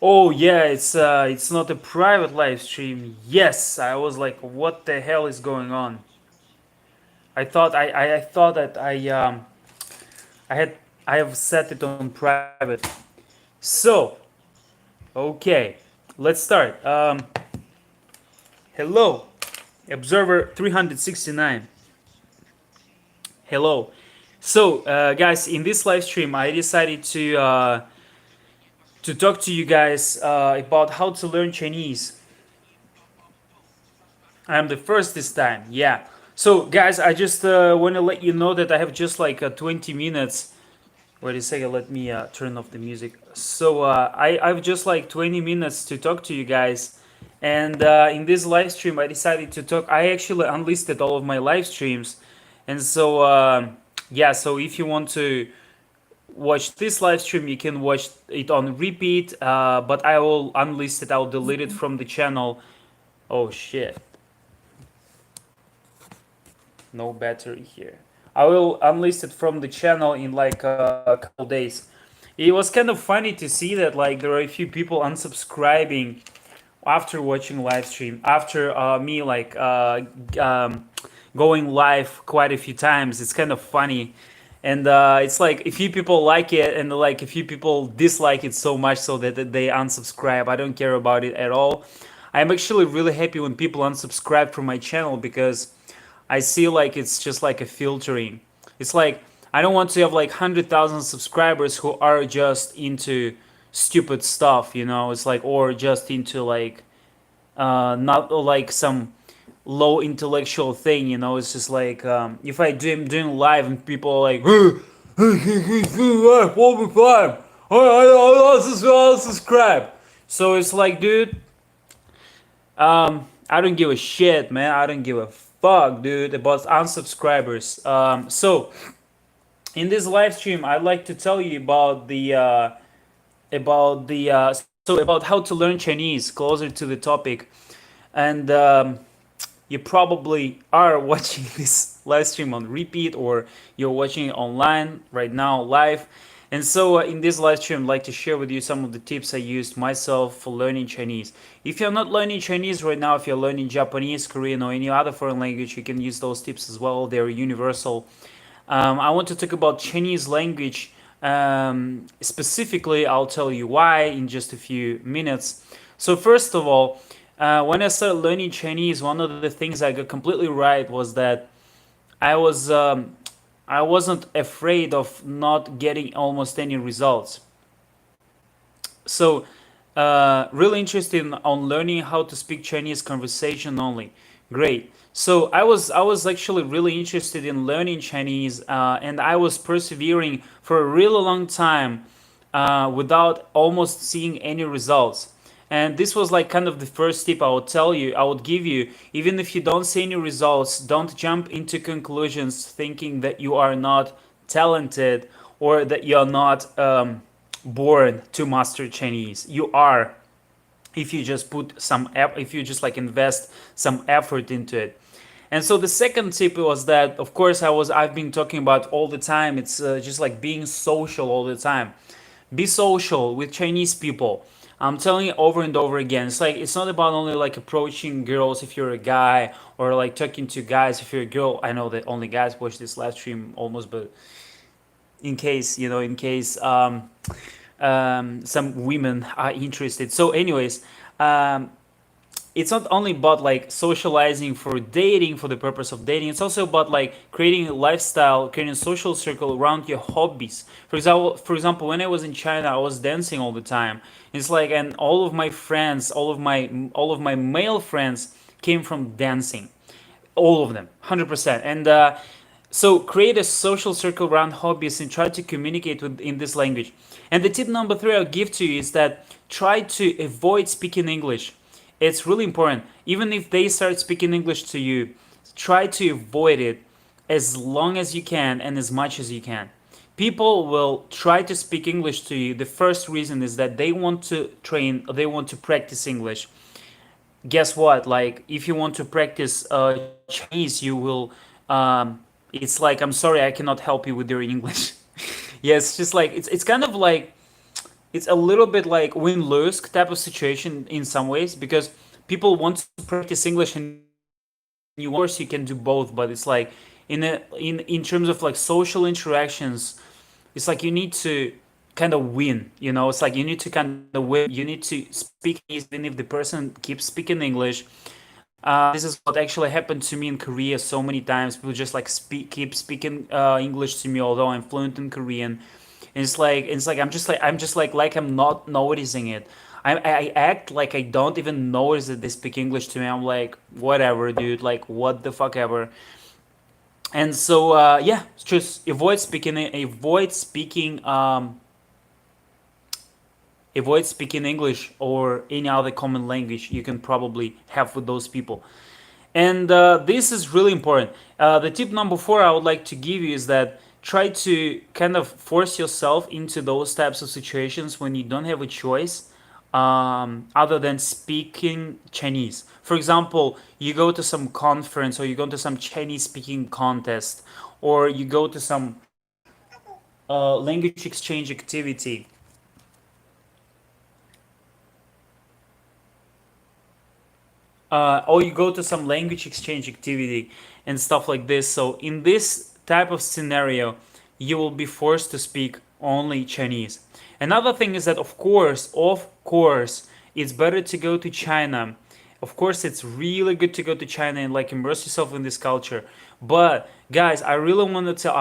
Oh yeah, it's not a private live stream. Yes, I was like, what the hell is going on? I thought that I had I have set it on private. So okay, let's start. Hello, Observer 369. Hello. So guys, in this live stream, I decided to talk to you guys about how to learn Chinese. I'm the first this time. Yeah. So, guys, I just want to let you know that I have just like 20 minutes. Wait a second, let me turn off the music. So, I've just like 20 minutes to talk to you guys. And in this live stream, I decided to talk. I actually unlisted all of my live streams. And so, yeah, so if you want to watch this live stream, you can watch it on repeat. But I will unlist it, I'll delete it from the channel. Oh, shit. No battery here. I will unlist it from the channel in like a couple days. It was kind of funny to see that like there are a few people unsubscribing after watching live stream after me like going live quite a few times. It's kind of funny, and it's like a few people like it and like a few people dislike it so much so that they unsubscribe. I don't care about it at all. I'm actually really happy when people unsubscribe from my channel because I see like it's just like a filtering. It's like I don't want to have like 100,000 subscribers who are just into stupid stuff, you know. It's like or just into like not like some low intellectual thing, you know. It's just like if I'm doing live and people are like, live all the time. I'll subscribe. So it's like, dude, I don't give a shit, man. I don't give a fuck, dude, about unsubscribers. So in this live stream, I'd like to tell you about how to learn Chinese, closer to the topic, and you probably are watching this live stream on repeat or you're watching it online right now live. And so in this live stream, I'd like to share with you some of the tips I used myself for learning Chinese. If you're not learning Chinese right now, if you're learning Japanese, Korean, or any other foreign language, you can use those tips as well. They're universal. I want to talk about Chinese language. Specifically, I'll tell you why in just a few minutes. So first of all, when I started learning Chinese, one of the things I got completely right was that I was I wasn't afraid of not getting almost any results. So really interested on learning how to speak Chinese conversation only. Great. So I was actually really interested in learning Chinese, and I was persevering for a really long time without almost seeing any results. And this was like kind of the first tip I would tell you, I would give you. Even if you don't see any results, don't jump into conclusions thinking that you are not talented or that you're not born to master Chinese. You are, if you just put some if you just like invest some effort into it. And so the second tip was that, of course, I've been talking about all the time. It's just like being social all the time. Be social with Chinese people. I'm telling you over and over again. It's like it's not about only like approaching girls if you're a guy or like talking to guys if you're a girl. I know that only guys watch this live stream almost, but in case you know, in case some women are interested. So, anyways, um, it's not only about like socializing for dating for the purpose of dating. It's also about like creating a lifestyle, creating a social circle around your hobbies. For example, when I was in China, I was dancing all the time. It's like, and all of my friends, all of my male friends came from dancing, all of them, 100%. And so create a social circle around hobbies and try to communicate with in this language. And the tip number three I'll give to you is that try to avoid speaking English. It's really important. Even if they start speaking English to you, try to avoid it as long as you can and as much as you can. People will try to speak English to you. The first reason is that they want to train, they want to practice English. Guess what? Like, if you want to practice Chinese, you will. It's like, I'm sorry, I cannot help you with your English. Yeah, it's just like it's kind of like it's a little bit like win-lose type of situation in some ways, because people want to practice English and you want, of course you can do both, but it's like in terms of like social interactions, it's like you need to kind of win, it's like you need to kind of win, you need to speak even if the person keeps speaking English. This is what actually happened to me in Korea so many times. People just like keep speaking English to me, although I'm fluent in Korean. And it's like I'm just like I'm not noticing it. I act like I don't even notice that they speak English to me. I'm like, whatever, dude. Like, what the fuck ever. And so yeah, just avoid speaking English or any other common language you can probably have with those people. And this is really important. The tip number 4 I would like to give you is that try to kind of force yourself into those types of situations when you don't have a choice other than speaking Chinese. For example, you go to some conference or you go to some Chinese speaking contest or you go to some language exchange activity, or you go to some language exchange activity and stuff like this. So in this type of scenario, you will be forced to speak only Chinese. Another thing is that of course, it's better to go to China. Of course, it's really good to go to China and like immerse yourself in this culture. But guys, I really want to tell,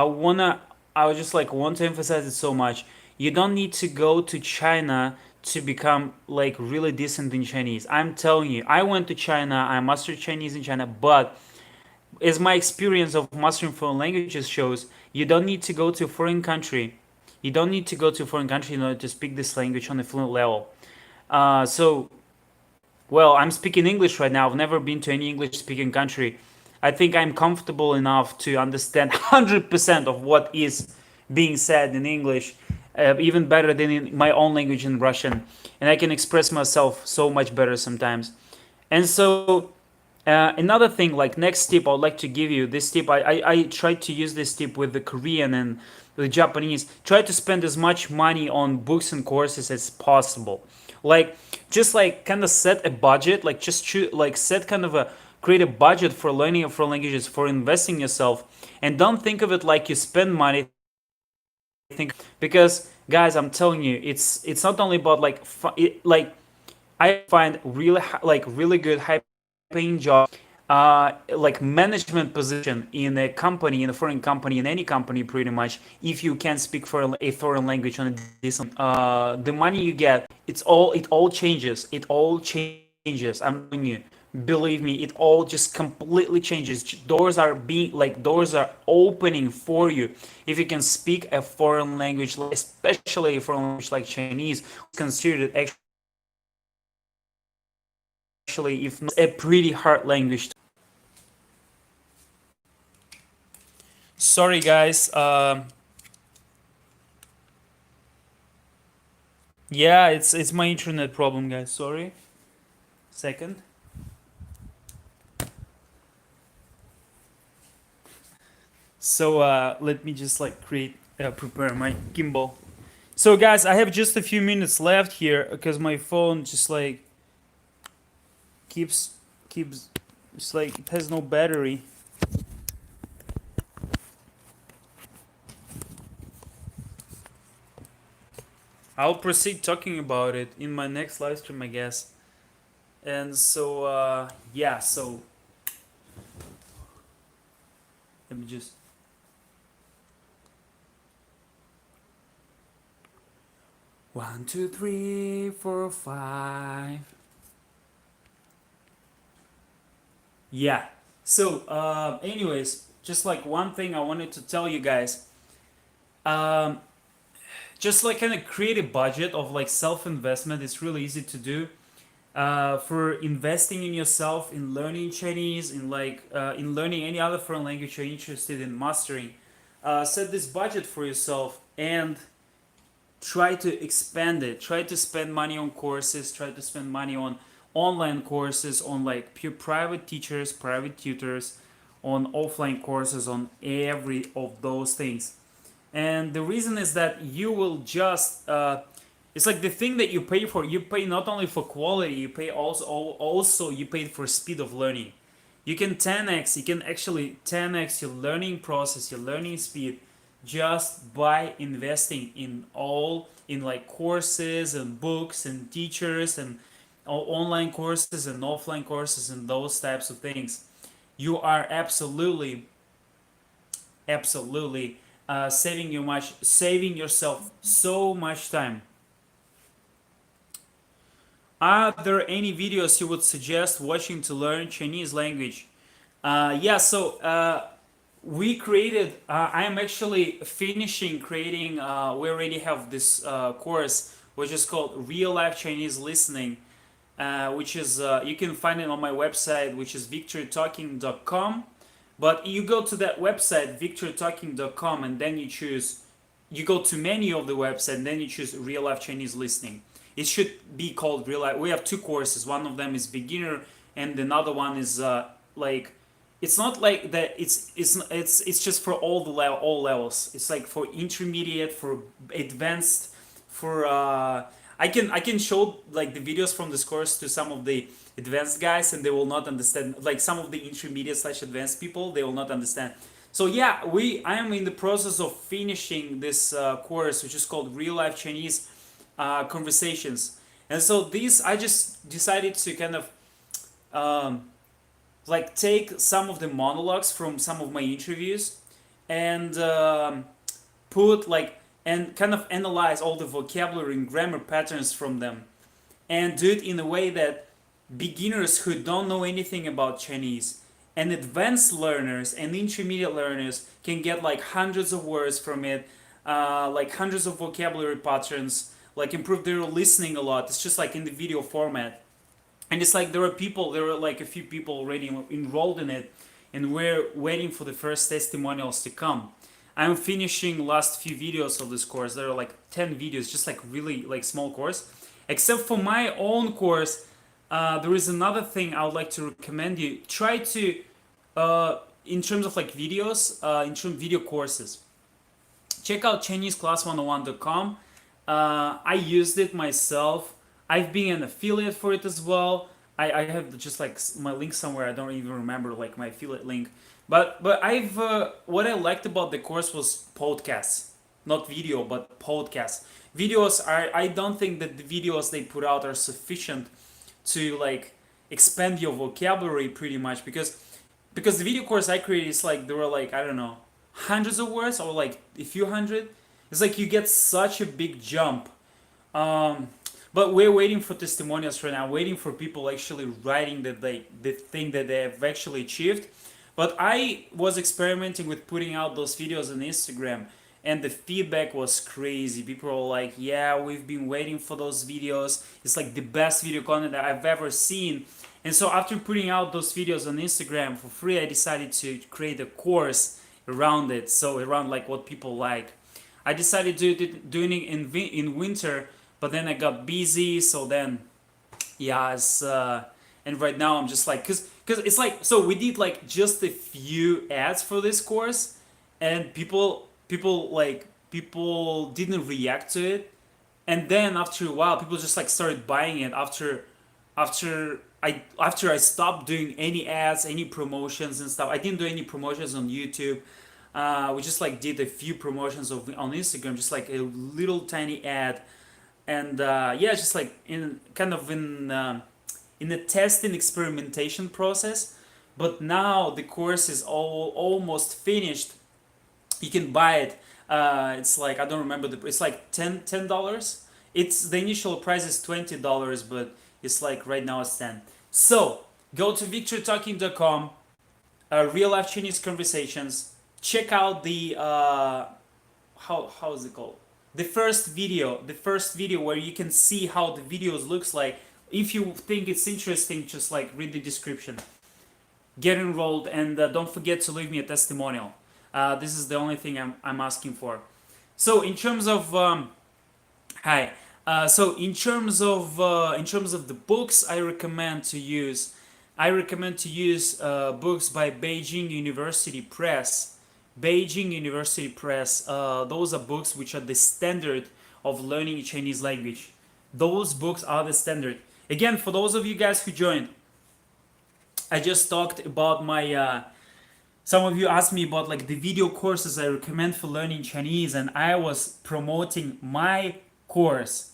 I was just like want to emphasize it so much. You don't need to go to China to become like really decent in Chinese. I'm telling you, I went to China, I mastered Chinese in China, but as my experience of mastering foreign languages shows, you don't need to go to a foreign country. You don't need to go to a foreign country in order to speak this language on a fluent level. So well, I'm speaking English right now. I've never been to any English speaking country. I think I'm comfortable enough to understand 100% of what is being said in English, even better than in my own language in Russian. And I can express myself so much better sometimes. And so, another thing, like next tip, I'd like to give you this tip. I tried to use this tip with the Korean and the Japanese. Try to spend as much money on books and courses as possible. Like, just like kind of set a budget, like just like set kind of a create a budget for learning of foreign languages, for investing yourself, and don't think of it like you spend money. Think, because guys, I'm telling you, it's not only about like like I find really like really good high paying job, like management position in a company, in a foreign company, in any company pretty much, if you can speak for a foreign language on a decent, the money you get, it all changes, I'm telling you, believe me, it all just completely changes. Doors are opening for you if you can speak a foreign language, especially a foreign language like Chinese, considered actually, if not a pretty hard language. Sorry, guys. Yeah, it's my internet problem, guys. Sorry. Second. So let me just like prepare my gimbal. So guys, I have just a few minutes left here because my phone just like keeps it's like it has no battery. I'll proceed talking about it in my next live stream, I guess. And so yeah, so let me just 1, 2, 3, 4, 5. Yeah. So anyways, just like one thing I wanted to tell you guys. Um just like kind of create a budget of like self-investment. It's really easy to do, for investing in yourself, in learning Chinese, in learning any other foreign language you're interested in mastering. Set this budget for yourself and try to expand it. Try to spend money on courses. Try to spend money on online courses, on like pure private teachers, private tutors, on offline courses, on every of those things. And the reason is that you will just it's like the thing that you pay for. You pay not only for quality, you pay also you pay for speed of learning. You can 10x, you can actually 10x your learning process, your learning speed, just by investing in like courses and books and teachers and online courses and offline courses and those types of things. You are absolutely saving yourself so much time. Are there any videos you would suggest watching to learn Chinese language? Yeah, so we created, I am actually finishing creating, we already have this course which is called Real Life Chinese Listening, which is, you can find it on my website, which is victortalking.com. But you go to that website, victortalking.com, and then you go to menu of the website, and then you choose Real Life Chinese Listening. It should be called Real Life. We have two courses. One of them is beginner, and another one is like, it's not like that. It's just for all levels. It's like for intermediate, for advanced, for I can show like the videos from this course to some of the advanced guys, and they will not understand. Like some of the intermediate slash advanced people, they will not understand. So yeah, I am in the process of finishing this course, which is called Real Life Chinese Conversations. And so these, I just decided to kind of like take some of the monologues from some of my interviews and put like and kind of analyze all the vocabulary and grammar patterns from them and do it in a way that beginners who don't know anything about Chinese and advanced learners and intermediate learners can get like hundreds of words from it, like hundreds of vocabulary patterns, like improve their listening a lot. It's just like in the video format. And it's like there are like a few people already enrolled in it, and we're waiting for the first testimonials to come. I'm finishing last few videos of this course. There are like 10 videos, just like really like small course. Except for my own course, there is another thing I would like to recommend you. Try to, in terms of like videos, in terms of video courses, check out ChineseClass101.com. I used it myself. I've been an affiliate for it as well. I have just like my link somewhere. I don't even remember like my affiliate link. But I've what I liked about the course was podcasts, not video, but podcasts. Videos are, I don't think that the videos they put out are sufficient to like expand your vocabulary pretty much, because the video course I created is like there were like, I don't know, hundreds of words or like a few hundred. It's like you get such a big jump. But we're waiting for testimonials right now, waiting for people actually writing that the thing that they have actually achieved. But I was experimenting with putting out those videos on Instagram, and the feedback was crazy. People were like, yeah, we've been waiting for those videos. It's like the best video content that I've ever seen. And so after putting out those videos on Instagram for free, I decided to create a course around it. So around like what people like. I decided doing it in winter, but then I got busy. So then, yeah, and right now I'm just like, cause it's like, so we did like just a few ads for this course, and people didn't react to it, and then after a while, people just like started buying it after I stopped doing any ads, any promotions and stuff. I didn't do any promotions on YouTube. We just like did a few promotions on Instagram, just like a little tiny ad, and yeah, just like in the test and experimentation process. But now the course is almost finished. You can buy it. It's like, I don't remember it's like $10. It's the initial price is $20, but it's like right now it's 10. So go to victortalking.com, Real Life Chinese Conversations. Check out the how is it called? The first video where you can see how the videos looks like. If you think it's interesting, just like read the description, get enrolled, and don't forget to leave me a testimonial. This is the only thing I'm asking for. So in terms of in terms of the books I recommend to use books by Beijing University Press. Those are books which are the standard of learning Chinese language. Those books are the standard. Again, for those of you guys who joined, I just talked about my some of you asked me about like the video courses I recommend for learning Chinese, and I was promoting my course,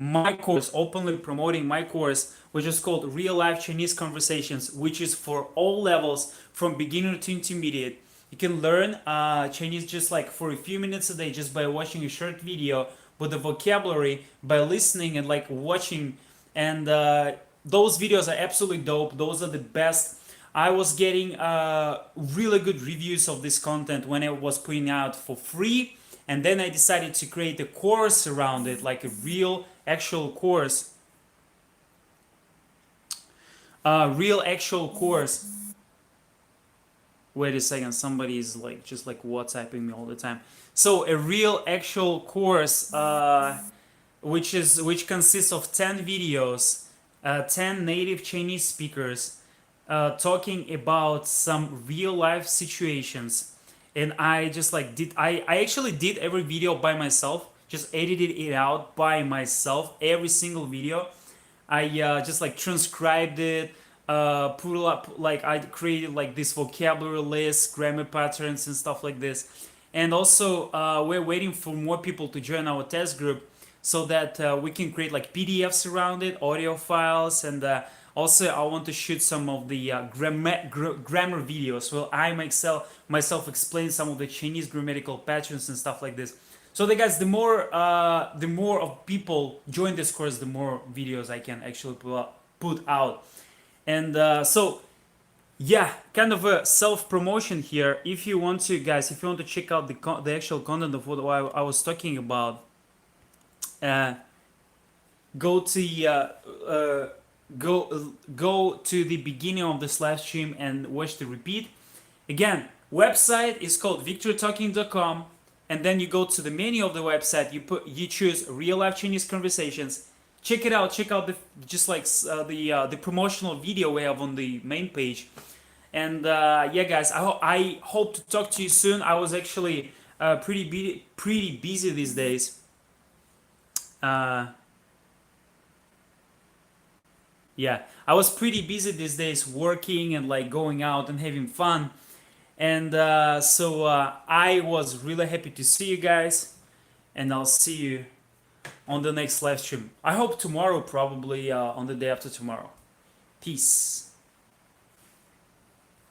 openly promoting my course, which is called Real Life Chinese Conversations, which is for all levels from beginner to intermediate. You can learn Chinese just like for a few minutes a day just by watching a short video with the vocabulary, by listening and like watching. And those videos are absolutely dope. Those are the best. I was getting really good reviews of this content when I was putting out for free, and then I decided to create a course around it, like a real actual course. Real actual course. Wait a second, somebody is like just like WhatsApping me all the time. So a real actual course, which consists of 10 videos, 10 native Chinese speakers talking about some real life situations. And I just like I actually did every video by myself, just edited it out by myself, every single video. I just like transcribed it, put up like I created like this vocabulary list, grammar patterns and stuff like this. And also we're waiting for more people to join our test group so that we can create like PDFs around it, audio files, and also I want to shoot some of the grammar videos where I myself explain some of the Chinese grammatical patterns and stuff like this. So the guys, the more of people join this course, the more videos I can actually put out. And so yeah, kind of a self-promotion here. If you want to, guys, if you want to check out the actual content of what I was talking about, go to go to the beginning of this live stream and watch the repeat. Again, website is called victortalking.com, and then you go to the menu of the website. You choose Real Life Chinese Conversations. Check it out. Check out the promotional video we have on the main page. And yeah, guys, I hope to talk to you soon. I was actually pretty busy these days. Yeah, I was pretty busy these days working and like going out and having fun. And so I was really happy to see you guys, and I'll see you on the next live stream. I hope tomorrow, probably on the day after tomorrow. Peace.